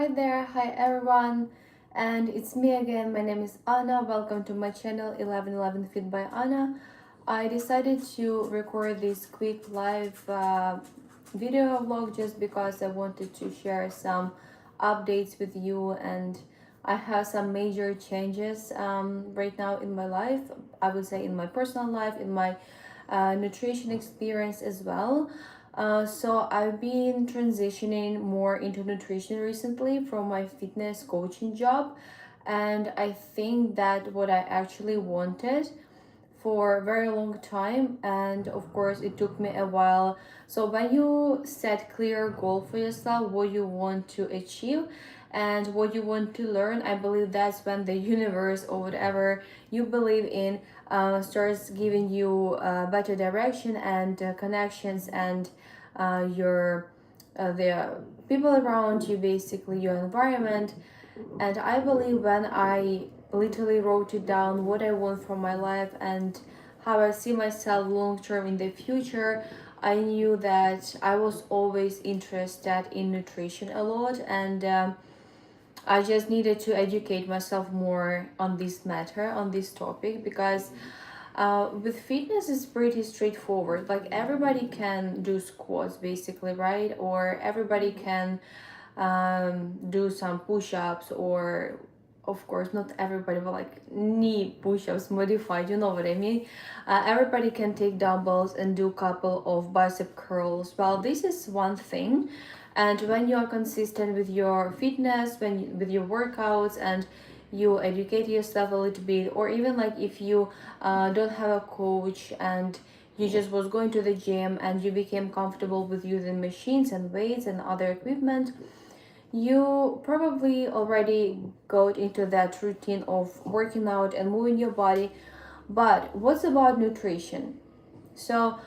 Hi there, hi everyone, and it's me again. My name is Anna. Welcome to my channel 1111 Fit by Anna. I decided to record this quick live video vlog just because I wanted to share some updates with you, and I have some major changes right now in my life. I would say in my personal life, in my nutrition experience as well. So I've been transitioning more into nutrition recently from my fitness coaching job, and I think that what I actually wanted for a very long time, and of course it took me a while. So when you set clear goal for yourself, what you want to achieve and what you want to learn, I believe that's when the universe or whatever you believe in starts giving you better direction and connections and your the people around you, basically your environment. And I believe when I literally wrote it down what I want from my life and how I see myself long term in the future, I knew that I was always interested in nutrition a lot, and I just needed to educate myself more on this matter, on this topic, because with fitness it's pretty straightforward. Like everybody can do squats basically, right? Or everybody can do some push-ups, or of course not everybody, but like knee push-ups modified, you know what I mean. Everybody can take dumbbells and do couple of bicep curls. Well, this is one thing, and when you are consistent with your fitness, with your workouts, and you educate yourself a little bit, or even like if you don't have a coach and you just was going to the gym and you became comfortable with using machines and weights and other equipment, you probably already got into that routine of working out and moving your body. But what's about nutrition? So,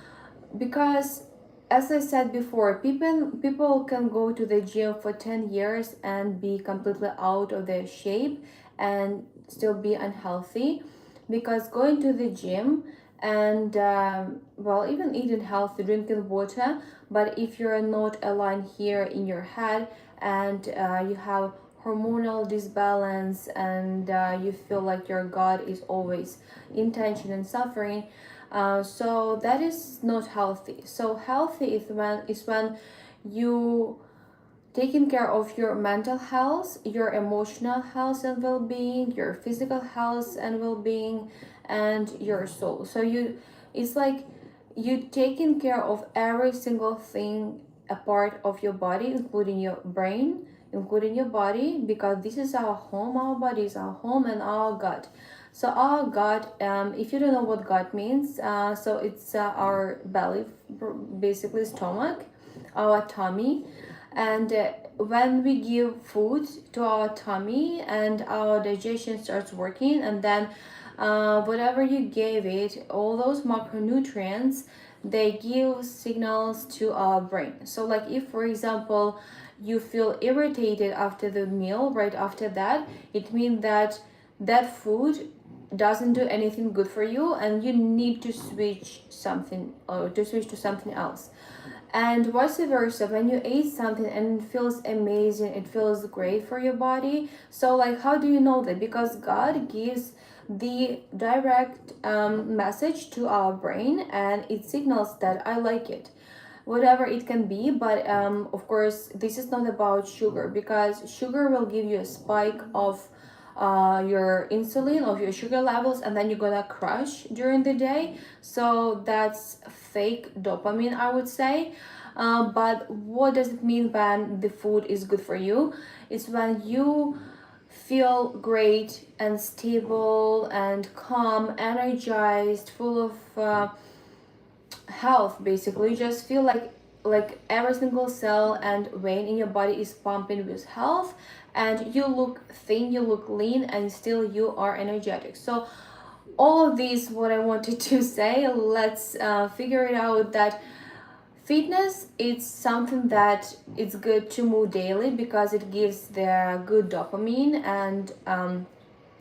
because as I said before, people can go to the gym for 10 years and be completely out of their shape and still be unhealthy, because going to the gym and well, even eating healthy, drinking water, but if you're not aligned here in your head, and you have hormonal disbalance, and you feel like your gut is always in tension and suffering, so that is not healthy. So healthy is when you taking care of your mental health, your emotional health and well-being, your physical health and well-being, and your soul. So you, it's like you taking care of every single thing, a part of your body, including your brain, including your body, because this is our home. Our body is our home, and our gut. So our gut, if you don't know what gut means, so it's our belly, basically stomach, our tummy, and when we give food to our tummy and our digestion starts working, and then whatever you gave it, all those macronutrients, they give signals to our brain. So like if for example you feel irritated after the meal, right after that, it means that that food doesn't do anything good for you and you need to switch something, or to switch to something else. And vice versa, when you eat something and it feels amazing, it feels great for your body. So like how do you know that? Because God gives the direct message to our brain, and it signals that I like it, whatever it can be. But of course this is not about sugar, because sugar will give you a spike of your insulin, of your sugar levels, and then you're gonna crash during the day. So that's fake dopamine, I would say. But what does it mean when the food is good for you? It's when you feel great and stable and calm, energized, full of health. Basically you just feel like every single cell and vein in your body is pumping with health, and you look thin, you look lean, and still you are energetic. So all of these what I wanted to say, let's figure it out that fitness is something that it's good to move daily, because it gives the good dopamine, and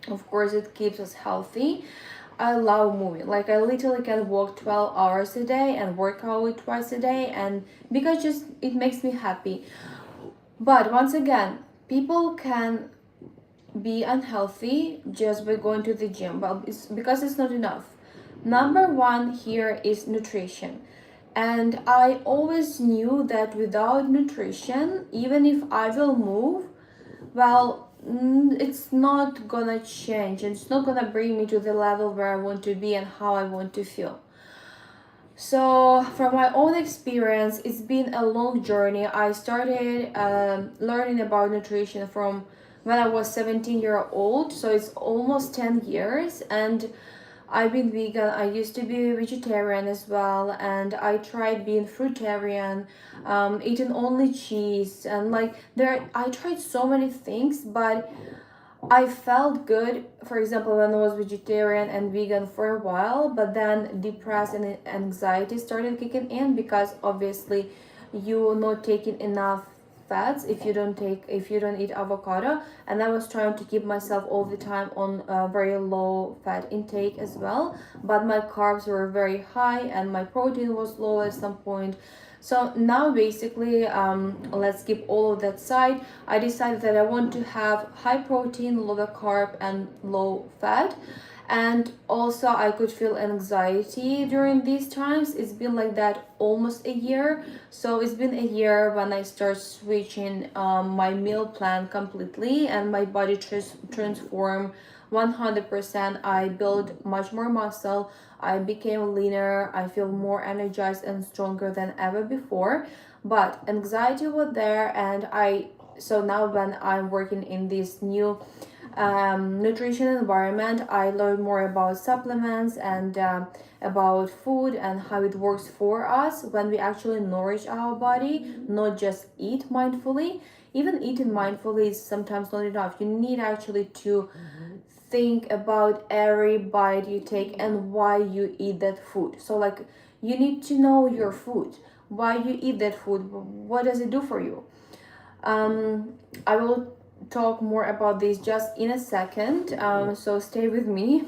of course it keeps us healthy. I love moving. Like I literally can walk 12 hours a day and work out twice a day, and because just it makes me happy. But once again, people can be unhealthy just by going to the gym, but it's because it's not enough. Number one here is nutrition. And I always knew that without nutrition, even if I will move, well, it's not gonna change. It's not gonna bring me to the level where I want to be and how I want to feel. So, from my own experience, it's been a long journey. I started learning about nutrition from when I was 17-year old, so it's almost 10 years. And I've been vegan. I used to be vegetarian as well, and I tried being fruitarian, eating only cheese, and like there, I tried so many things, but I felt good, for example, when I was vegetarian and vegan for a while, but then depression and anxiety started kicking in because obviously you're not taking enough fats if you don't eat avocado. And I was trying to keep myself all the time on a very low fat intake as well, but my carbs were very high and my protein was low at some point. So now basically, let's keep all of that side. I decided that I want to have high protein, low carb, and low fat. And also, I could feel anxiety during these times. It's been like that almost a year. So it's been a year when I start switching my meal plan completely, and my body transformed 100%. I built much more muscle. I became leaner. I feel more energized and stronger than ever before. But anxiety was there, and so now when I'm working in this new nutrition environment, I learned more about supplements and about food and how it works for us when we actually nourish our body, not just eat mindfully. Even eating mindfully is sometimes not enough. You need actually to think about every bite you take and why you eat that food. So like you need to know your food, why you eat that food, what does it do for you. I will talk more about this just in a second, so stay with me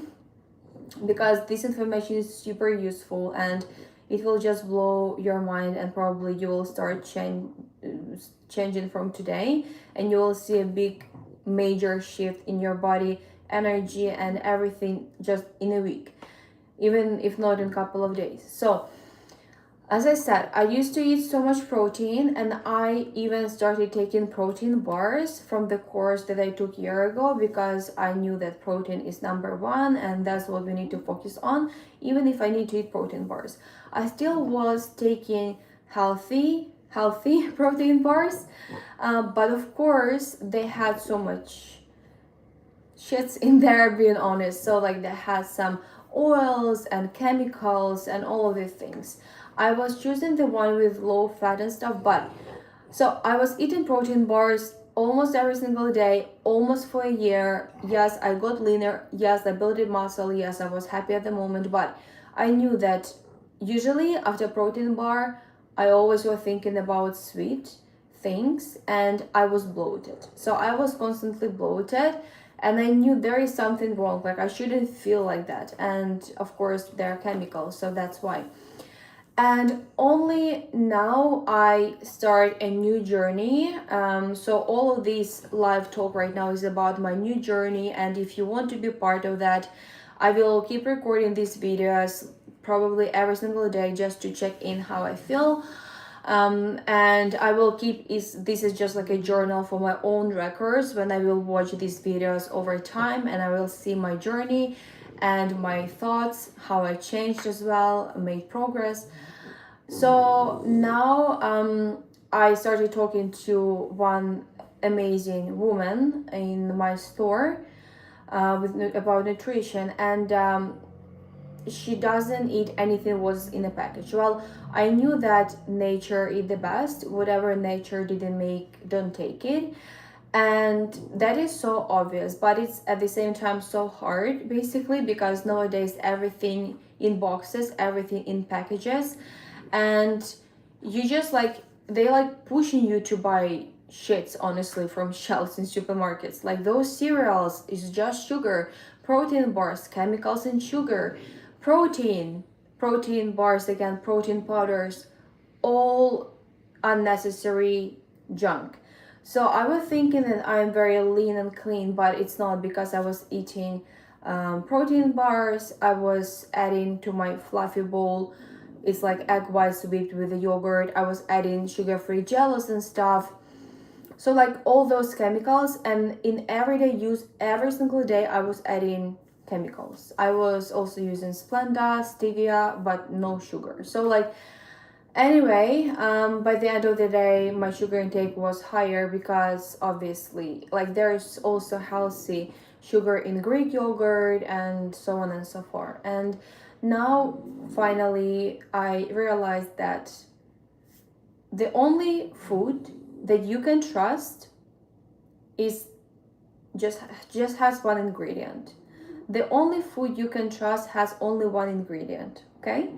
because this information is super useful and it will just blow your mind, and probably you will start changing from today, and you will see a big major shift in your body, energy, and everything just in a week, even if not in a couple of days. So as I said, I used to eat so much protein, and I even started taking protein bars from the course that I took a year ago because I knew that protein is number one and that's what we need to focus on, even if I need to eat protein bars. I still was taking healthy protein bars, but of course they had so much shits in there, being honest. So like they had some oils and chemicals and all of these things. I was choosing the one with low fat and stuff, but so I was eating protein bars almost every single day, almost for a year. Yes, I got leaner. Yes, I built muscle. Yes, I was happy at the moment, but I knew that usually after protein bar, I always was thinking about sweet things and I was bloated. So I was constantly bloated, and I knew there is something wrong. Like I shouldn't feel like that. And of course, there are chemicals, so that's why. And only now I start a new journey. So all of this live talk right now is about my new journey, and if you want to be part of that, I will keep recording these videos probably every single day just to check in how I feel. And I will keep this is just like a journal for my own records when I will watch these videos over time, and I will see my journey and my thoughts, how I changed as well, made progress. So now I started talking to one amazing woman in my store about nutrition, and she doesn't eat anything was in a package. Well, I knew that nature is the best. Whatever nature didn't make, don't take it. And that is so obvious, but it's at the same time so hard basically because nowadays everything in boxes, everything in packages, and you just like they like pushing you to buy shits honestly from shelves in supermarkets. Like those cereals is just sugar, protein bars, chemicals and sugar, protein bars again, protein powders, all unnecessary junk. So I was thinking that I'm very lean and clean, but it's not, because I was eating protein bars. I was adding to my fluffy bowl, it's like egg whites whipped with the yogurt. I was adding sugar-free jellies and stuff. So like all those chemicals, and in everyday use, every single day I was adding chemicals. I was also using Splenda, stevia, but no sugar. So like anyway, by the end of the day, my sugar intake was higher, because obviously, like, there's also healthy sugar in Greek yogurt and so on and so forth. And now, finally, I realized that the only food that you can trust is just has one ingredient. The only food you can trust has only one ingredient, okay?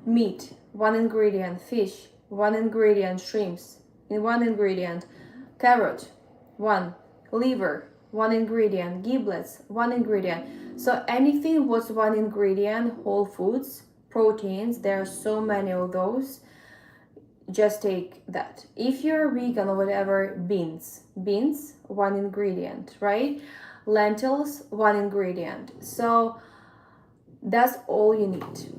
Meat, one ingredient. Fish, one ingredient. Shrimps, in one ingredient. Carrot, one. Liver, one ingredient. Giblets, one ingredient. So anything was one ingredient. Whole foods, proteins, there are so many of those. Just take that. If you're vegan or whatever, beans, one ingredient, right? Lentils, one ingredient. So that's all you need.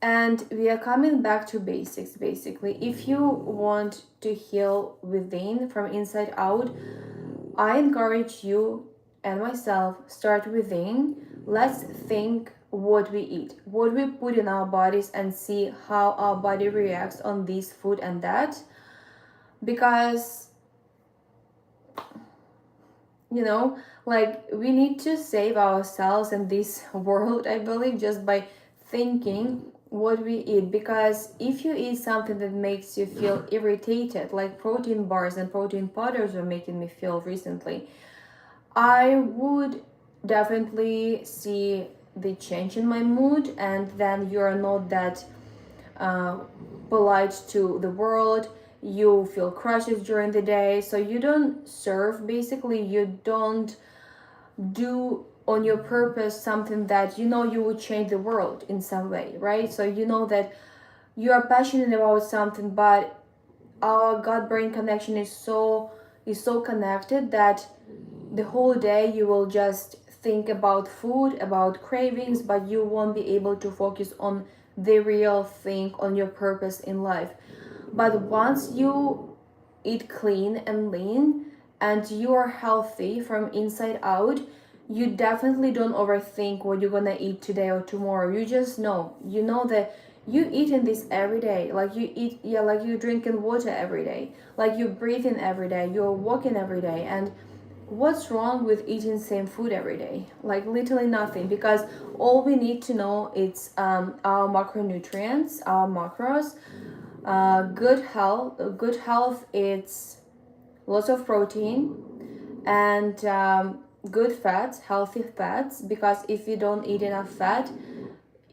And we are coming back to basics. Basically, if you want to heal within, from inside out, I encourage you and myself, start within. Let's think what we eat, what we put in our bodies, and see how our body reacts on this food and that. Because, like, we need to save ourselves in this world, I believe, just by thinking what we eat. Because if you eat something that makes you feel irritated, like protein bars and protein powders are making me feel recently, I would definitely see the change in my mood, and then you're not that uh, polite to the world. You feel crushes during the day, so you don't serve. Basically, you don't do on your purpose something that you would change the world in some way, right? So you know that you are passionate about something, but our gut-brain connection is so connected that the whole day you will just think about food, about cravings, but you won't be able to focus on the real thing, on your purpose in life. But once you eat clean and lean, and you are healthy from inside out, you definitely don't overthink what you're gonna eat today or tomorrow. You just know. You know that you eating this every day. Like you eat, yeah, like you drinking water every day. Like you breathing every day. You're walking every day. And what's wrong with eating same food every day? Like literally nothing, because all we need to know is our macronutrients, our macros. Good health, it's lots of protein, and good fats, healthy fats, because if you don't eat enough fat,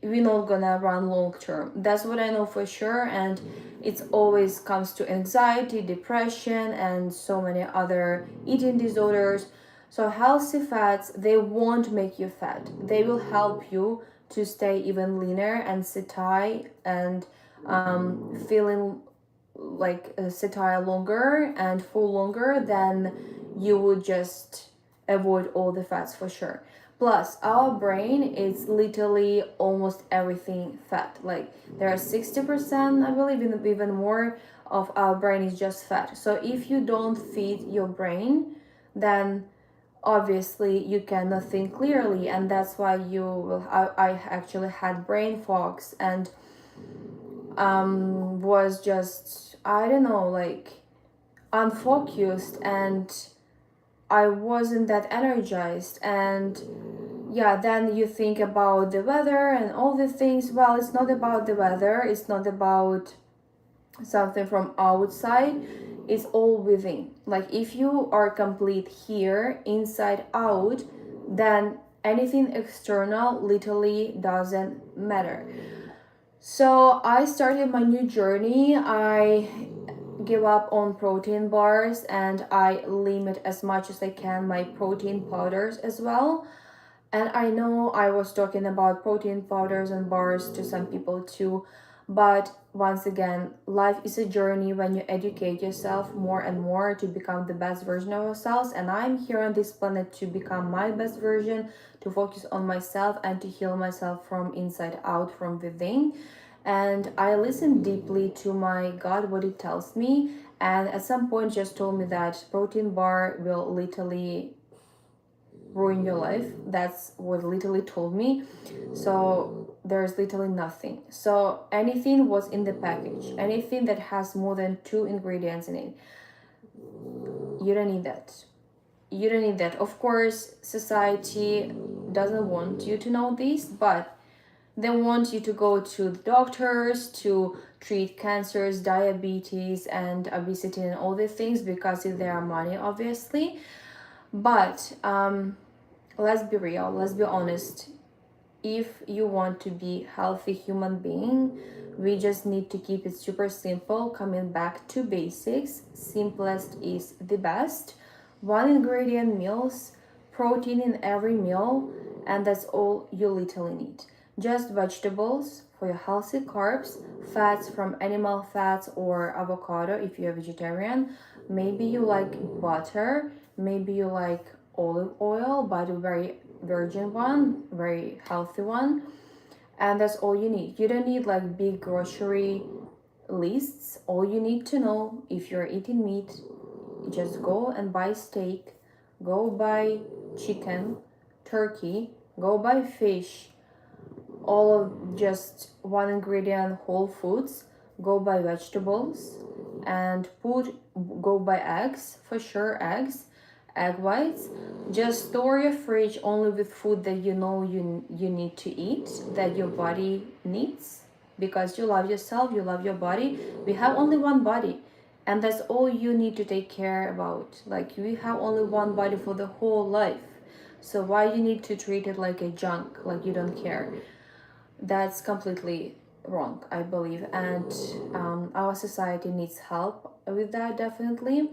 we're not gonna run long term. That's what I know for sure. And it always comes to anxiety, depression, and so many other eating disorders. So healthy fats, they won't make you fat. They will help you to stay even leaner and satiety, and feeling like satiety longer and full longer, than you would just avoid all the fats for sure. Plus, our brain is literally almost everything fat. Like there are 60%, I believe, even more of our brain is just fat. So if you don't feed your brain, then obviously you cannot think clearly, and that's why you will. I actually had brain fogs, and was just, I don't know, like unfocused, and I wasn't that energized. And yeah, then you think about the weather and all the things. Well, it's not about the weather, it's not about something from outside, it's all within. Like if you are complete here, inside out, then anything external literally doesn't matter. So I started my new journey. I give up on protein bars, and I limit as much as I can my protein powders as well. And I know I was talking about protein powders and bars to some people too, But once again, life is a journey when you educate yourself more and more to become the best version of yourselves. And I'm here on this planet to become my best version, to focus on myself and to heal myself from inside out, from within. And I listen deeply to my God, what it tells me. And at some point, just told me that protein bar will literally ruin your life. That's what literally told me. So there's literally nothing. So anything was in the package, anything that has more than 2 ingredients in it, you don't need that. You don't need that. Of course, society doesn't want you to know this, but they want you to go to the doctors to treat cancers, diabetes, and obesity, and all these things because if there are money, obviously. But let's be real, let's be honest. If you want to be healthy human being, we just need to keep it super simple, coming back to basics. Simplest is the best. One ingredient meals, protein in every meal, and that's all you literally need. Just vegetables for your healthy carbs, fats from animal fats or avocado if you're a vegetarian. Maybe you like butter, maybe you like olive oil, but a very virgin one, very healthy one. And that's all you need. You don't need like big grocery lists. All you need to know, if you're eating meat, just go and buy steak, go buy chicken, turkey, go buy fish, all of just one ingredient whole foods, go buy vegetables, and go buy eggs, for sure, egg whites. Just store your fridge only with food that you know you need to eat, that your body needs, because you love yourself, you love your body. We have only one body, and that's all you need to take care about. Like, we have only one body for the whole life, so why you need to treat it like a junk, like you don't care? That's completely wrong, I believe, and our society needs help with that, definitely.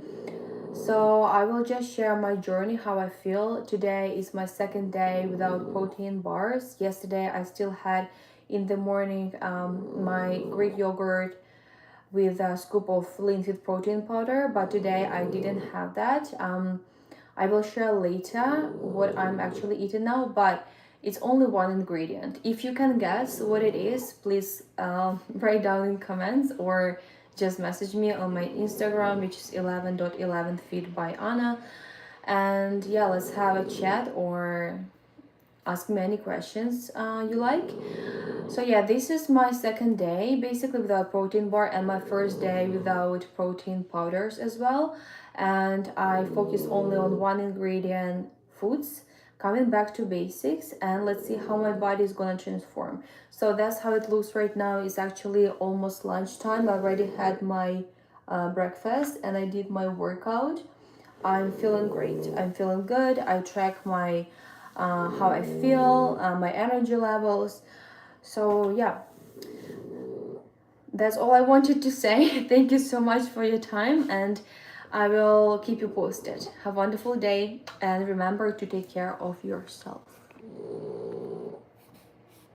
So I will just share my journey, how I feel. Today is my second day without protein bars. Yesterday I still had in the morning my Greek yogurt with a scoop of linseed protein powder, but today I didn't have that. I will share later what I'm actually eating now, but it's only one ingredient. If you can guess what it is, please write down in comments or just message me on my Instagram, which is 11.11feed by Anna. And yeah, let's have a chat or ask me any questions you like. So yeah, this is my second day basically without protein bar, and my first day without protein powders as well. And I focus only on one ingredient foods, coming back to basics, and let's see how my body is gonna transform. So that's how it looks right now. It's actually almost lunchtime. I already had my breakfast and I did my workout. I'm feeling great, I'm feeling good. I track my how I feel, my energy levels. So yeah, that's all I wanted to say. Thank you so much for your time, and I will keep you posted. Have a wonderful day, and remember to take care of yourself.